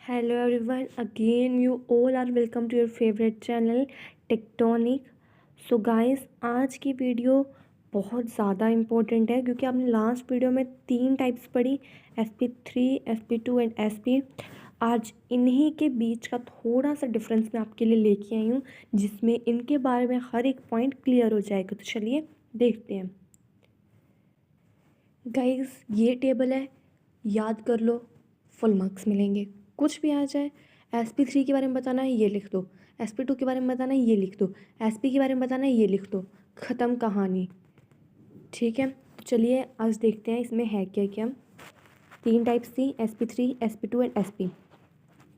Hello everyone, again you all are welcome to your favorite channel tectonic. So guys, आज की video बहुत ज़्यादा important है क्योंकि आपने लास्ट वीडियो में 3 टाइप्स पढ़ी, SP3, SP2 एंड SP। आज इन्हीं के बीच का थोड़ा सा डिफरेंस मैं आपके लिए लेके आई हूँ, जिसमें इनके बारे में हर एक पॉइंट क्लियर हो जाएगा। तो चलिए देखते हैं। गाइस, ये टेबल है, याद कर लो, फुल मार्क्स मिलेंगे। कुछ भी आ जाए, SP3 के बारे में बताना है ये लिख दो, SP2 के बारे में बताना है ये लिख दो, SP के बारे में बताना है ये लिख दो, ख़त्म कहानी। ठीक है, तो चलिए आज देखते हैं इसमें है क्या क्या। 3 टाइप्स थी, SP3, SP2 एंड SP।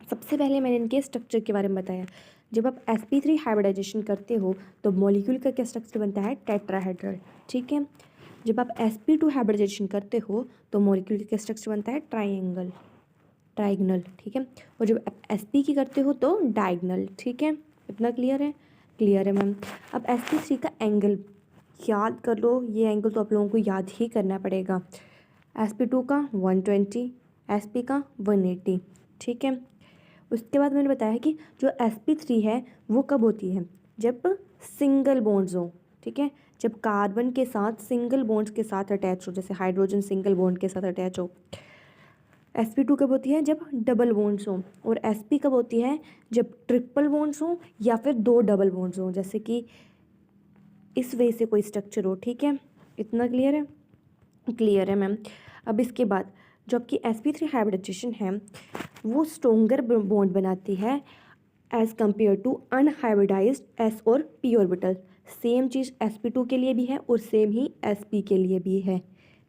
सबसे पहले मैंने इनके स्ट्रक्चर के बारे में बताया। जब आप SP3 हाइब्रिडाइजेशन करते हो तो मॉलिक्यूल का क्या स्ट्रक्चर बनता है, टेट्राहेड्रल। ठीक है, जब आप SP2 हाइब्रिडाइजेशन करते हो तो मॉलिक्यूल का क्या स्ट्रक्चर बनता है, ट्राइगनल। ठीक है, और जब आप SP की करते हो तो डायगनल। ठीक है, इतना क्लियर है? क्लियर है मैम। अब SP3 का एंगल याद कर लो, ये एंगल तो आप लोगों को याद ही करना पड़ेगा। SP2 का 120, SP का 180। ठीक है, उसके बाद मैंने बताया कि जो SP3 है वो कब होती है, जब सिंगल बॉन्ड्स हो। ठीक है, जब कार्बन के साथ सिंगल बॉन्ड्स के साथ अटैच हो, जैसे हाइड्रोजन सिंगल बॉन्ड के साथ अटैच हो। SP2 कब होती है, जब डबल बॉन्ड्स हो। और SP कब होती है, जब ट्रिपल बॉन्ड्स हो या फिर 2 डबल बॉन्ड्स हो, जैसे कि इस वे से कोई स्ट्रक्चर हो। ठीक है, इतना क्लियर है? क्लियर है मैम। अब इसके बाद जो आपकी SP3 हाइब्रिडाइजेशन है वो स्ट्रोंगर बॉन्ड बनाती है as compare to unhybridized S और P ऑर्बिटल। सेम चीज़ SP2 के लिए भी है और सेम ही SP के लिए भी है।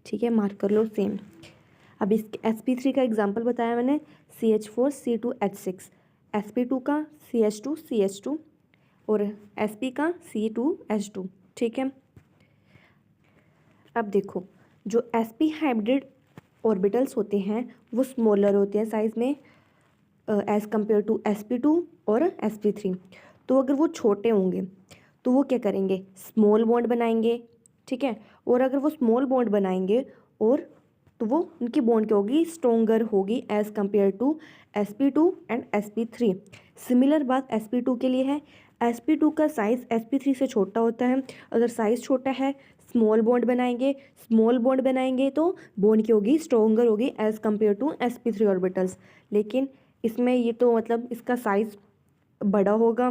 ठीक है, मार्क कर लो सेम। अब इस SP3 का एग्जांपल बताया मैंने, CH4C2H6, SP2 का CH2CH2 और SP का C2H2। ठीक है, अब देखो जो SP हाइब्रिड ऑर्बिटल्स होते हैं वो स्मॉलर होते हैं साइज़ में एज़ कम्पेयर टू SP2 और SP3। तो अगर वो छोटे होंगे तो वो क्या करेंगे, स्मॉल बॉन्ड बनाएंगे। ठीक है, और अगर वो स्मॉल बॉन्ड बनाएंगे और तो वो उनकी बॉन्ड क्या होगी, स्ट्रोंगर होगी as compare to SP2 and SP3। Similar बात SP2 के लिए है। SP2 का साइज़ SP3 से छोटा होता है। अगर साइज़ छोटा है, स्मॉल बॉन्ड बनाएंगे तो बॉन्ड की होगी, स्ट्रोंगर होगी as compare to SP3 orbitals. लेकिन इसमें ये तो मतलब इसका साइज़ बड़ा होगा,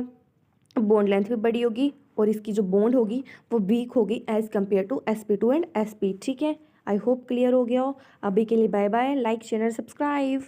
बॉन्ड लेंथ भी बड़ी होगी और इसकी जो बॉन्ड होगी वो वीक होगी as compare to SP2 and SP। ठीक है, आई होप क्लियर हो गया हो। अभी के लिए bye bye, like share subscribe.